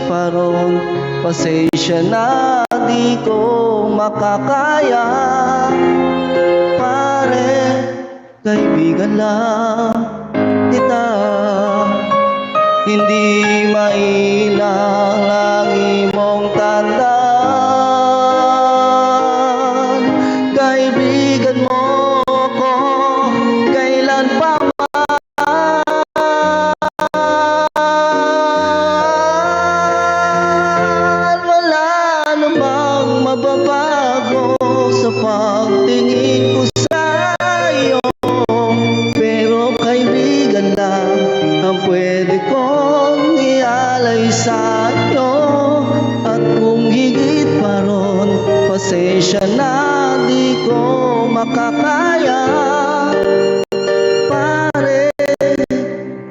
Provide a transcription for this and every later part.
pa ron. Pasensya na di ko makakaya. Pare, kaibigan lang kita. Hindi mailang ang imong tandaan. Kaibigan mo ko kailan pa man. Wala namang mababago sa pagtingin ko sa'yo. Pero kaibigan lang ang pwede kong ialay sa'yo. At kung higit pa ron, pasensya na di ko makakaya. Pare,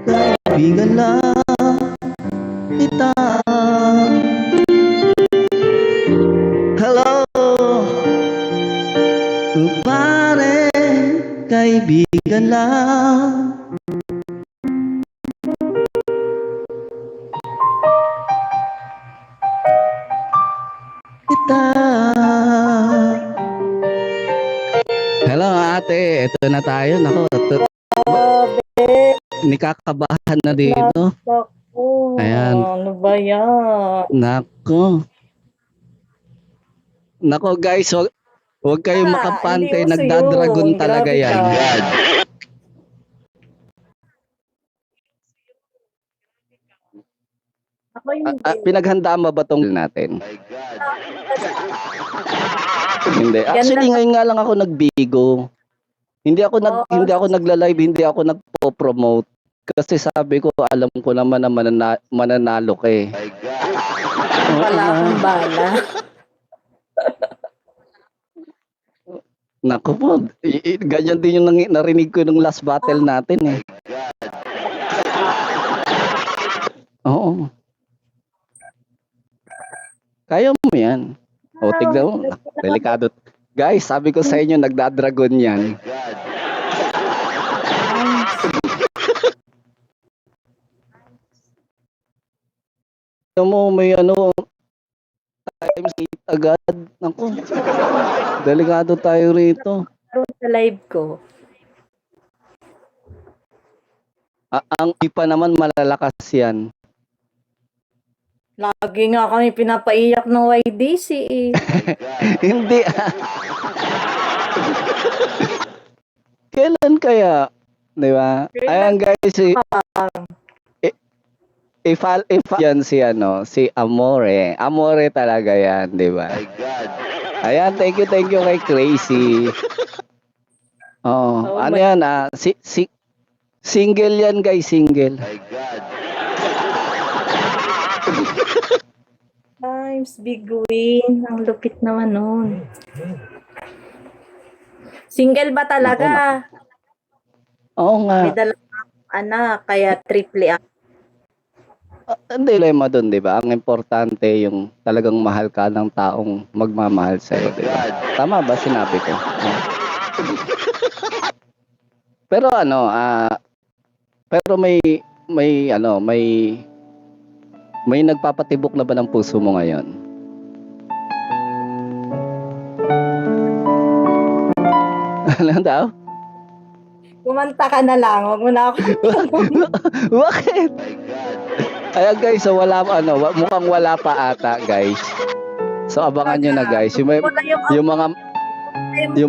kaibigan lang kita. Hello, pare, kaibigan lang kita. Hello ate, ito na tayo. Nako, nikakabahan na dito. Naku, Ayan. ano ba yan? Nako. Nako guys, wag kayong makampante. Hindi uso Nagdadragon yun. talaga Grabe yan. ka. Ako hindi. Pinaghandaan mo ba tong natin? Hindi. Actually, ngayon nga lang ako nagbigo. Hindi ako nagla-live, hindi ako nagpo-promote. Kasi sabi ko, alam ko naman na mananalo ka eh. Wala akong bala. Naku po, ganyan din yung narinig ko nung last battle natin eh. Oo. Kaya mo yan. O, tignan mo. Delikado. Guys, sabi ko sa inyo, nagdadragon yan. Tignan mo, may times 8 agad. Naku, delikado tayo rito. Sa live ko. Ang ipa naman malalakas yan. Lagi nga kami pinapaiyak ng YDC eh. Hindi. Kailan kaya? Di ba? Ayan guys, if yan si si Amore. Amore talaga yan, di ba? Ayan, thank you kay Crazy. Oh, ano yan single yan guys, single. Times big win. Ang lupit naman nun. Single ba talaga? Oo nga. May dalawang anak, kaya triple A. Ang dilema doon, di ba? Ang importante yung talagang mahal ka ng taong magmamahal sa'yo, di ba? Tama ba sinabi ko? Pero pero may nagpapatibok na ba ng puso mo ngayon? Ano daw? Kumanta ka na lang, wag mo na ako. Bakit? Ayan guys, so mukhang wala pa ata guys. So abangan nyo na guys. Yung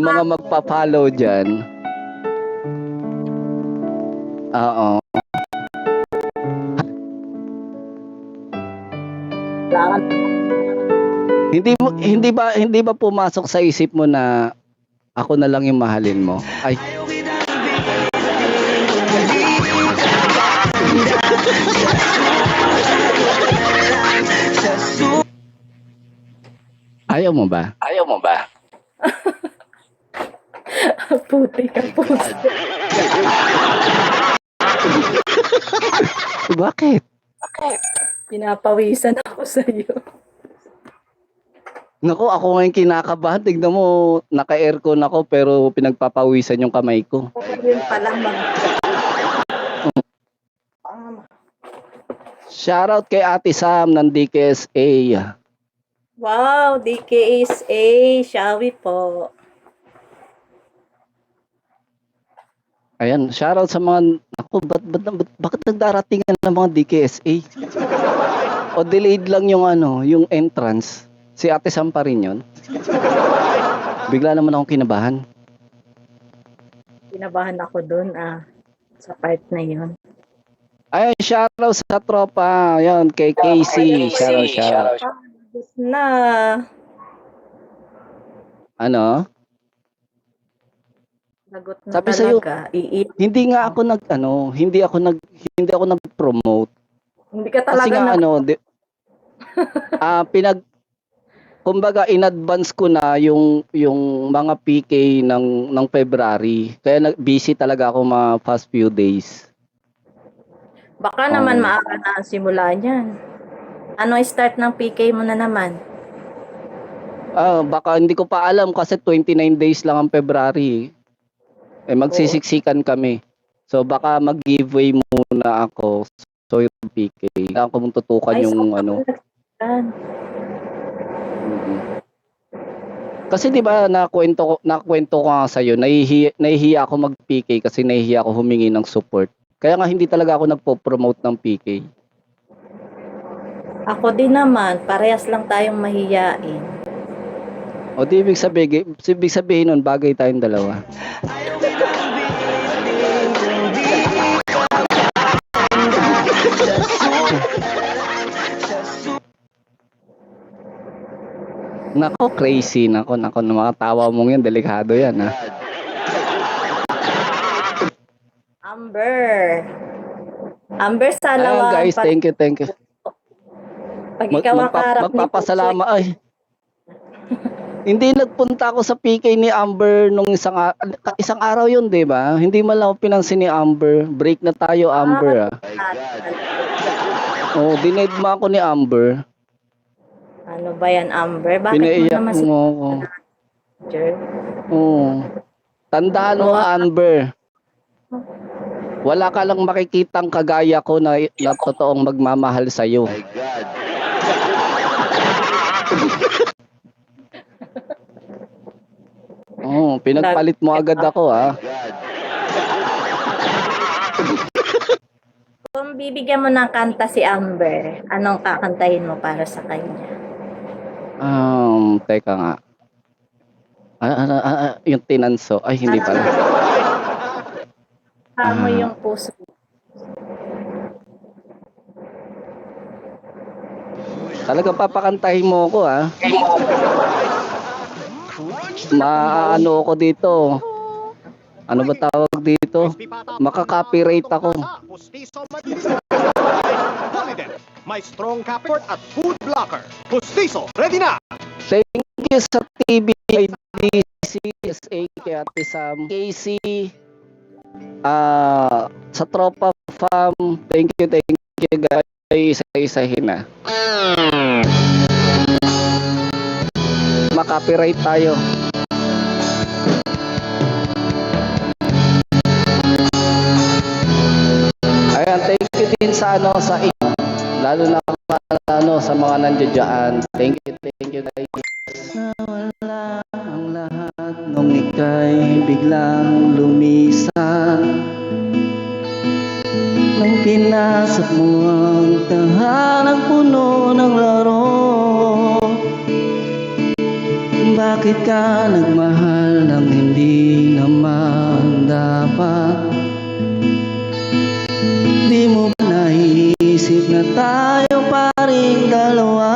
mga magpa-follow dyan. Oo. Hindi ba pumasok sa isip mo na ako na lang yung mahalin mo? Ay. Ayaw mo ba? Puti ka puso. Bakit? Pinapawisan ako sa iyo. Naku, ako ngayon kinakabahan. Tignan mo, naka-aircon ako pero pinagpapawisan yung kamay ko. Yun pala Shoutout kay Ate Sam ng DKSA. Wow, DKSA, Shawi po. Ayan, shoutout sa mga, ako, bakit nagdaratingan ng mga DKSA? O delayed lang yung yung entrance. Si Ate Sam pa rin yun. Bigla naman akong kinabahan. Kinabahan ako dun sa part na yun. Ay, shoutout sa tropa. Ayan, kay Casey. Shoutout. Tapos na. Ano? Lagot na Sabi sa'yo, talaga. hindi nga ako hindi ako nag-promote. Hindi ka Kasi talaga nga kumbaga in advance ko na yung mga PK ng February. Kaya busy talaga ako mga past few days. Baka naman maaga na ang simula niyan. Ano start ng PK mo na naman? Baka hindi ko pa alam kasi 29 days lang ang February. Magsisiksikan kami. So baka mag-giveaway muna ako. So yung PK. Kailangan ko mong tutukan yung Kasi 'di ba nakwento ko nga sa iyo, nahihiya ako mag-PK kasi nahihiya ako humingi ng support. Kaya nga hindi talaga ako nagpo-promote ng PK. Ako din naman, parehas lang tayong mahiyain. O di ibig sabihin nun, bagay tayong dalawa. Nako, crazy. Nako, mga tawa mong yan, delikado yan, ha? Amber, Salawan. Guys, thank you. Pag ikaw ang kaharap ni Magpapasalamat, ay. Hindi nagpunta ako sa PK ni Amber nung isang araw yun, di ba? Hindi man lang ako pinansin ni Amber. Break na tayo, Amber, dinedma ako ni Amber. Ano ba yan, Amber? Bakit Pinaiyak mo naman mo ako. Tandaan mo, Amber. Wala ka lang makikitang kagaya ko na totoong magmamahal sa'yo. Pinagpalit mo agad ako, ha? Kung bibigyan mo ng kanta si Amber, anong kakantahin mo para sa kanya? Teka nga. Yung tinanso. Ay, hindi pala. Mo yung puso. Talagang papakantahin mo ako, ha? Maano ako dito. Ano ba tawag dito? Makaka-copyright ako. My strong caport at food blocker. Pustiso, ready na! Thank you sa TBIDCSA kay Ate Sam. Casey, sa Tropa Fam, thank you guys. Isa-isahin na. Makapiright tayo. Ayan, thank you din sa lalo na sa mga nandiyan. Thank you guys. Nawala ang lahat nung ika'y biglang lumisan. Nang pinasok mo ang tahanang puno ng laro. Bakit ka nagmahal nang hindi naman dapat? Di mo ba naisip na tayo pa rin dalawa?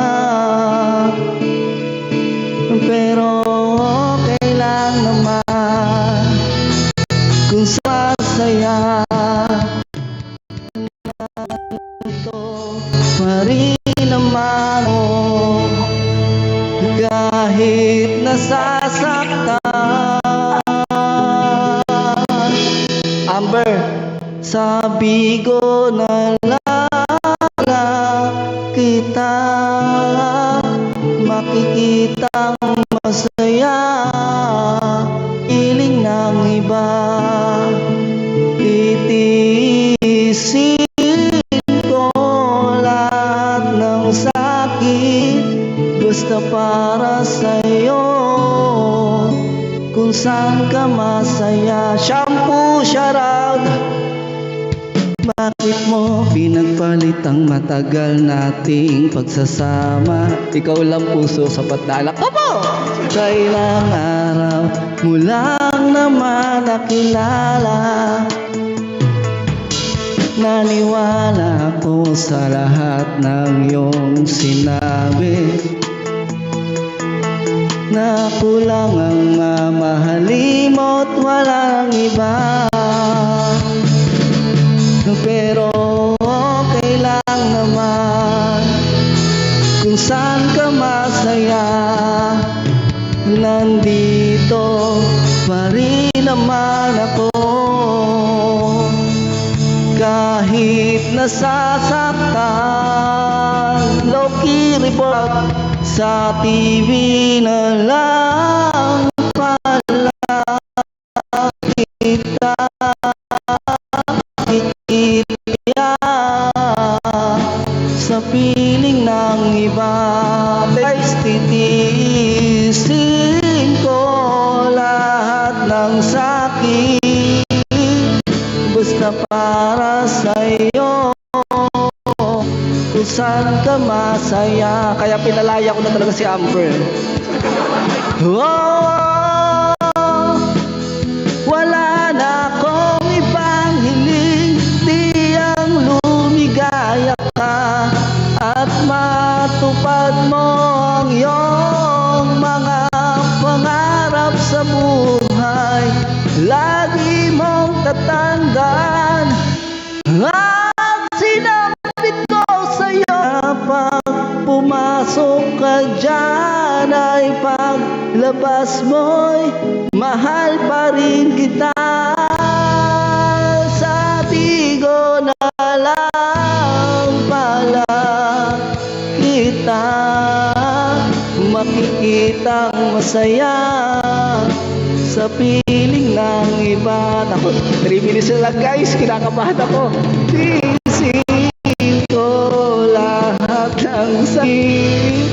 Pero okay lang naman kung masaya. Ito pa rin naman kahit nasasaktan. Amber, sabi ko na lang kita makikitang masaya. Iling ng iba titiisin ko lang. akin, basta para sa'yo. Kung saan ka masaya, shampoo, shoutout. Bakit mo pinagpalit ang matagal nating pagsasama? Ikaw lang puso, sapat na anak ko po! Kailang araw mo lang naman nakilala. Naniwala ako sa lahat ng iyong sinabi, na ako lang ang mamahalin mo at walang iba. Pero okay lang naman kung saan ka masaya, nandito pa rin naman ako. Kahit nasasaktan, low-key report sa TV na lang pala kita kikita sa piling ng iba. Guys, titiisin ko lahat ng sakit, basta para sa'yo. Kung saan ka masaya. Kaya pinalaya ko na talaga si Amber. Oh, wala na akong ibang hiling, di ang lumigaya ka at matupad mo ang iyong mga pangarap sa buhay. Lagi mong tatandaan at sinapit ko sa'yo, pag pumasok ka dyan ay paglabas mo'y mahal pa rin kita. Sa tigo na lang pala kita makikitang masaya sa piling ng iba. Ako, 3 minutes na lang guys, kinakabahan ako. Isin ko lahat ng sakit,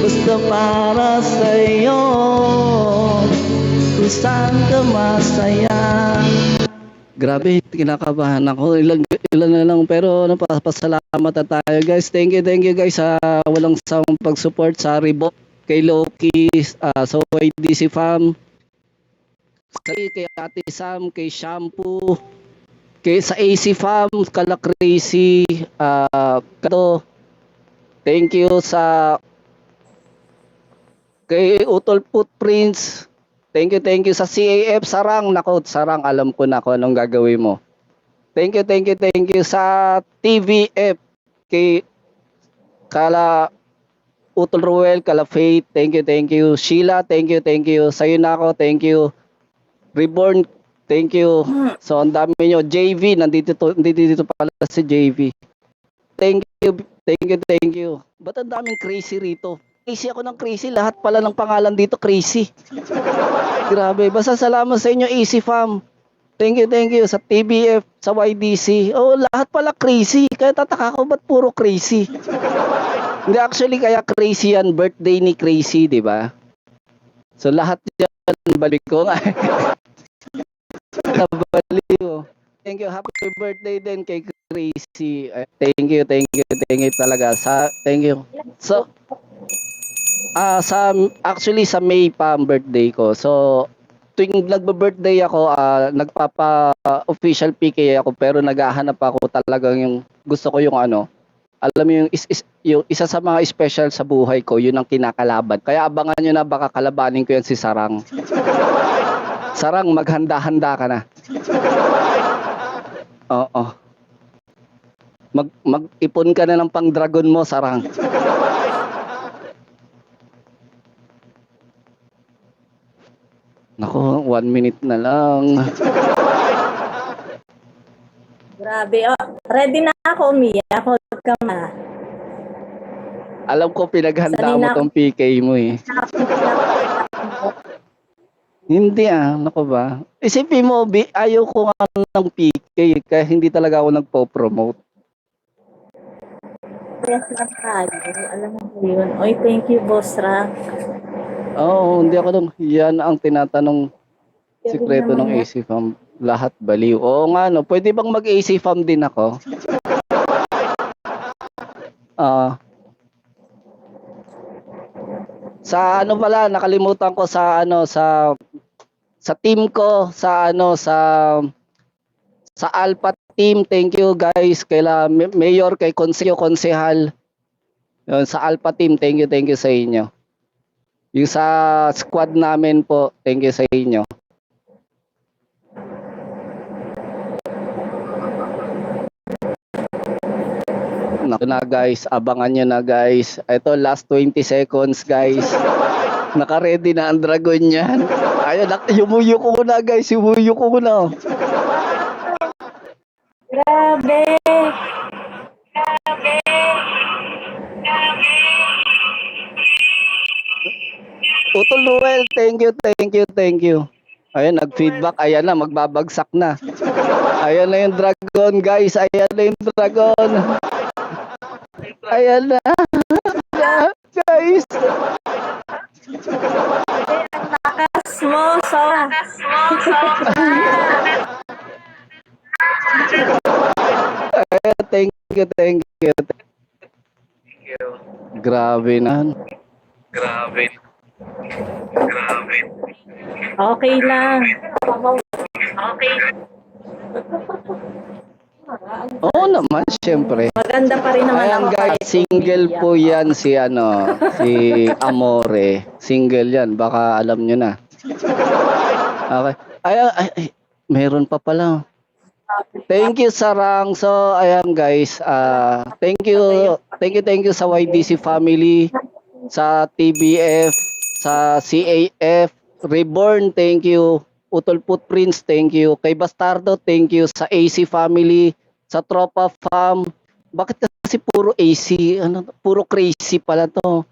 basta para sa'yo. Kung saan ka masaya. Grabe, kinakabahan ako. Ilan na lang, pero napapasalamat na tayo guys. Thank you guys sa walang sawang pag-support sa Reebok, kay Loki, sa YDC Fam, kay Ate Sam, kay Shampoo, kay sa AC Fam, kala Crazy, kato. Thank you sa kay Utol Footprints. Thank you sa CAF Sarang. Nako, Sarang, alam ko na kung anong gagawin mo. Thank you sa TVF, kay kala Utol Ruel, kala Faith. Thank you. Sheila, thank you. Sa'yo na ako, thank you. Reborn, thank you. So, ang dami nyo. JV, nandito pala si JV. Thank you. Ba't ang daming crazy rito? Crazy ako ng crazy. Lahat pala ng pangalan dito, crazy. Grabe. Basta salamat sa inyo, Easy Fam. Thank you. Sa TBF, sa YDC. Oh, lahat pala crazy. Kaya tataka ko, ba't puro crazy? Hindi, actually, kaya crazy yan. Birthday ni Crazy, di ba? So, lahat yan, balik ko nga. Nabalik ko. Thank you. Happy birthday din kay Crazy. Thank you talaga. Thank you. So, actually sa May pa ang birthday ko. So, tuwing nagbe-birthday ako, nagpapa-official PK ako, pero naghahanap ako talagang yung gusto ko yung ano. Alam mo yung isa sa mga special sa buhay ko, yun ang kinakalaban. Kaya abangan nyo na, baka kalabanin ko yan si Sarang. Sarang, maghanda-handa ka na. Oo. Mag-ipon ka na ng pang-dragon mo, Sarang. Nako, 1 minute na lang. Grabe. Oh, ready na ako, Mia. Hold ka na. Alam ko pinaghanda Sanay mo na tong PK mo eh. Hindi nako ba? Isipin mo, ayaw ko nga ng PK kaya hindi talaga ako nagpo-promote. parehas lang tayo. Alam mo ba yun? Oy, thank you, Boss Ra. Oo, hindi ako dun. Yan ang tinatanong Galing sikreto ng naman yan. AC Farm. Lahat baliw. Oo nga, no. Pwede bang mag-AC Farm din ako? Ah, sa ano pala, nakalimutan ko sa ano, sa team ko, sa ano, sa Alpha team. Thank you guys. Mayor, kay Konsehal. Yun, sa Alpha team, thank you sa inyo. Yung sa squad namin po, thank you sa inyo. Naku na guys, abangan nyo na guys. Ito, last 20 seconds guys. Naka-ready na ang dragon yan. Ayun, yumuyo ko muna guys, yumuyo ko muna. Grabe! Utol Noel, thank you. Ayun, nag-feedback, ayan na, magbabagsak na. Ayan na yung dragon guys, ayan na yung dragon. Ayan na, guys. Lakas mo, so. Ayan, thank you. Grabe na. Okay lang. Oo naman, syempre. Maganda pa rin naman Ayan ako guys, kahit single umiiyak. po yan si Amore. Single yan, baka alam nyo na. Okay. Ay, meron pa pala. Thank you Sarang. So, ayan guys, thank you sa YDC family, sa TBF, sa CAF, Reborn, thank you. Utol Footprints, thank you. Kay Bastardo, thank you. Sa AC family, sa Tropa Fam. Bakit kasi puro AC? Puro crazy pala to.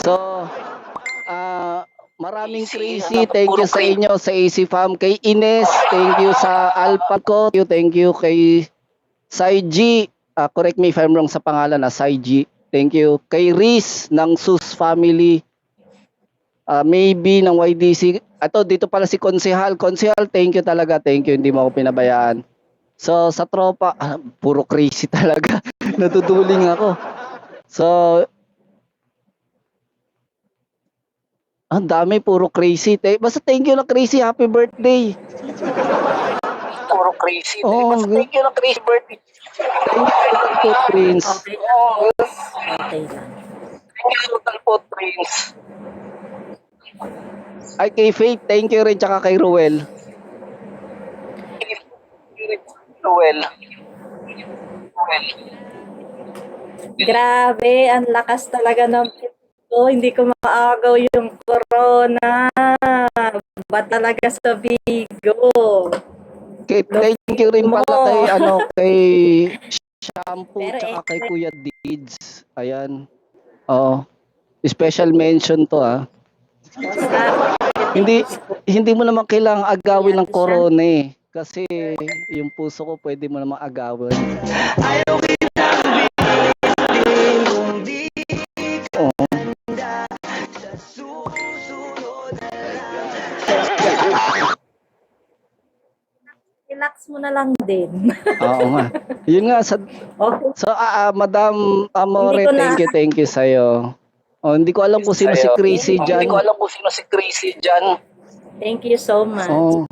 So, maraming crazy. Thank you sa inyo, sa AC Fam. Kay Ines, thank you sa Alpha ko. Thank you kay Saiji. Correct me if I'm wrong sa pangalan na Saiji. Thank you. Kay Riz ng Sus family. Maybe ng YDC. Dito pala si Konsehal. Konsehal, thank you talaga. Thank you. Hindi mo ako pinabayaan. So, sa tropa, puro crazy talaga. Natutuling ako. So, ang dami, puro crazy. Basta thank you na crazy. Happy birthday. Puro crazy. Basta thank you na crazy birthday. Thank you, Total Prince. Okay lang. Okay lang. Thank you, Total Prince. Ay, kay Faith, thank you rin, tsaka kay Ruel. Grabe, ang lakas talaga ng ko. Hindi ko maagaw yung corona. Ba talaga sa Vigo? Thank you rin pala kay Shampoo, Pero tsaka kay Kuya Deeds. Ayan. Oo. Special mention to Basta, Hindi mo naman kailangang agawin ng corona eh. Kasi yung puso ko pwede mo naman agawin. Oo. relax mo na lang din. Oo nga. Yun nga. Okay. So, Madam Amore, Hindi ko na- thank you sa'yo. Hindi ko alam kung sino si Crazy dyan. Thank you so much. Oo.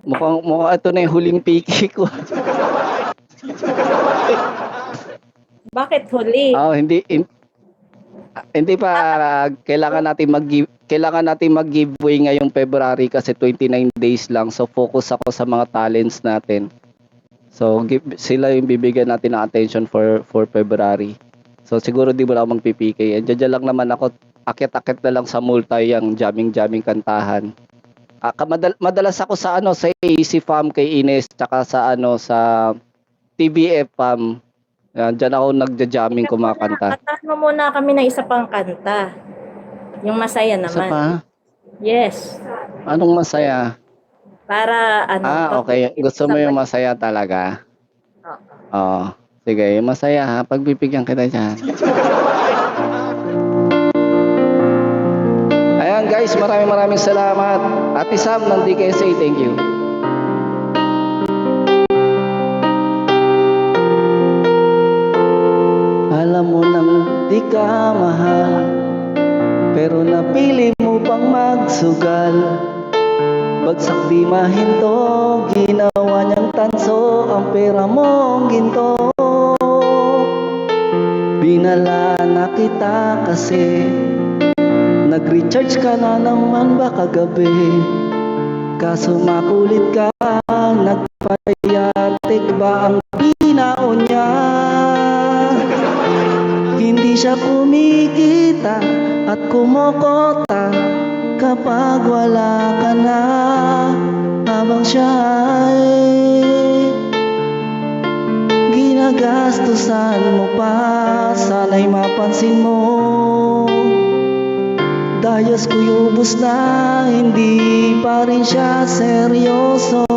Mukhang ito na yung huling piki ko. Bakit huli? Hindi pa kailangan natin mag-giveaway ngayong February kasi 29 days lang. So focus ako sa mga talents natin. So sila yung bibigyan natin ng attention for February. So siguro di mo na ako magpipikay. Diyan lang naman ako, akit-akit na lang sa multi yung jamming kantahan. Madalas ako sa AC Farm kay Ines, tsaka sa TBF Farm. Yan, dyan ako nagja-jamming kumakanta. Kantahan mo muna kami ng isa pang kanta. Yung masaya Isa naman. pa? Yes. Anong masaya? Para Okay. Gusto mo yung masaya talaga? Oo. Oo. Sige, yung masaya ha. Pagbibigyan kita dyan. Ayan guys, maraming salamat. Ate Sam ng DKSA, thank you. Alam mo nang di ka mahal, pero napili mo pang magsugal. Bagsak di mahinto, ginawa niyang tanso ang pera mong ginto. Binala na kita kasi nag-recharge ka na naman ba kagabi. Kaso makulit ka, nagpayatik ba ang binaon niya? Hindi siya kumikita at kumokota kapag wala ka na, habang siya ay ginagastusan mo pa. Sana'y mapansin mo, dayos ko'y ubos na, hindi pa rin siya seryoso.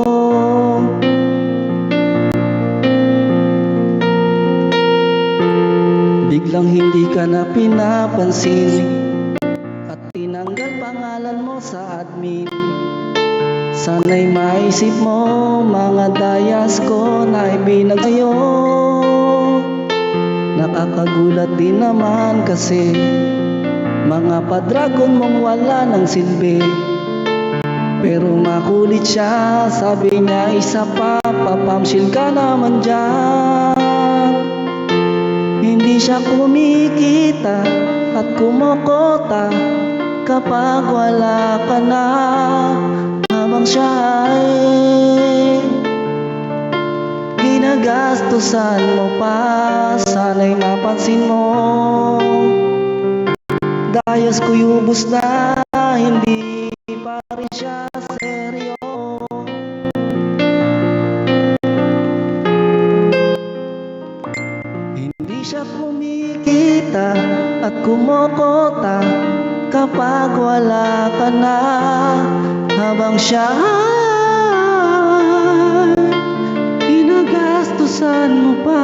Biglang hindi ka na pinapansin at tinanggal pangalan mo sa admin. Sana'y maisip mo mga dayas ko na ibinagayo. Nakakagulat din naman kasi mga padragon mong wala ng silbi. Pero makulit siya, sabi niya isa pa, papamsil ka naman dyan. Hindi siya kumikita at kumokota kapag wala ka na, habang siya ay ginagastusan mo pa. Sana'y mapansin mo, dayos ko'y ubos na, hindi pa rin siya seryo. Hindi siya kumikita at kumokota kapag wala ka na, habang siya ay ginagastusan mo pa.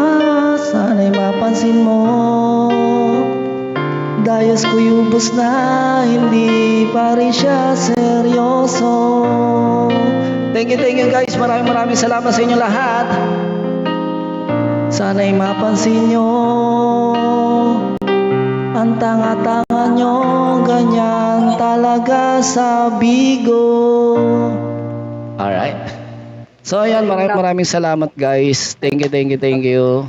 Sana'y mapansin mo, dayos ko'y ubos na, hindi pa rin siya seryoso. Thank you guys. Maraming salamat sa inyo lahat. Sana'y mapansin nyo, ang tanga-tanga nyo, ganyan talaga sa Bigo. Alright. So ayan, maraming salamat guys. Thank you.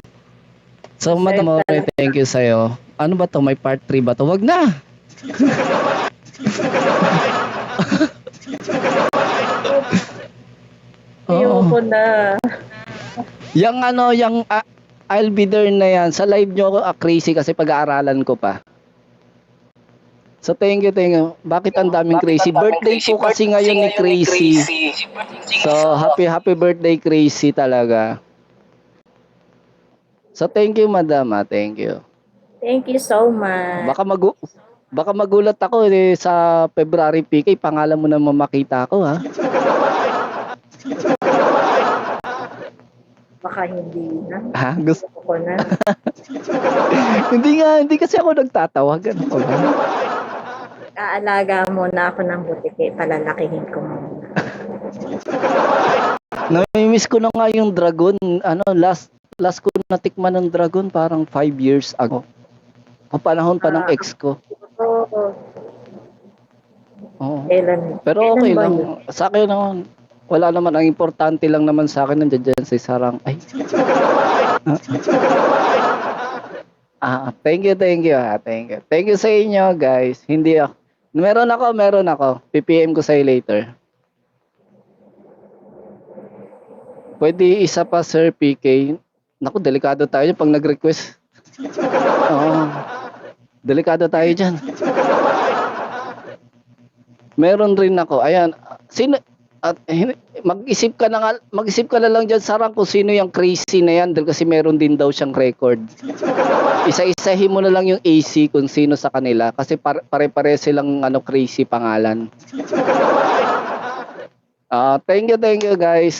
So Madam Ore, thank you sa'yo. Ano ba to? May part 3 ba to? Wag na! Ayoko na. Yung I'll be there na yan. Sa live nyo crazy kasi pag-aaralan ko pa. So thank you. Bakit ang daming crazy? Birthday ko kasi ngayon ni Crazy. So happy birthday Crazy talaga. So thank you Madam, thank you. Thank you so much. Baka magulat ako sa February PK, pangalan mo naman makita ko ha. Baka hindi na. Ha? Gusto ko na. hindi kasi ako nagtatawag. Ano ko ba? Aalaga muna ako ng butike, palalakihin ko muna. Namimiss ko na nga yung dragon. Last ko natikman ng dragon parang 5 years ago. O panahon pa ng ex ko. Oo. Pero okay lang. Sa akin naman, wala naman. Ang importante lang naman sa akin nandiyan si Sarang. Ay. Thank you. Thank you sa inyo guys. Hindi ako. Meron ako. PPM ko sa'yo later. Pwede isa pa Sir PK. Naku, delikado tayo pag nag-request. Oo. Delikado tayo dyan. Meron rin ako. Ayan. Mag-isip ka na lang dyan, Sarang, kung sino yung Crazy na yan. Dahil kasi meron din daw siyang record. Isa-isahin mo na lang yung AC kung sino sa kanila. Kasi pare-pare silang Crazy pangalan. Thank you guys.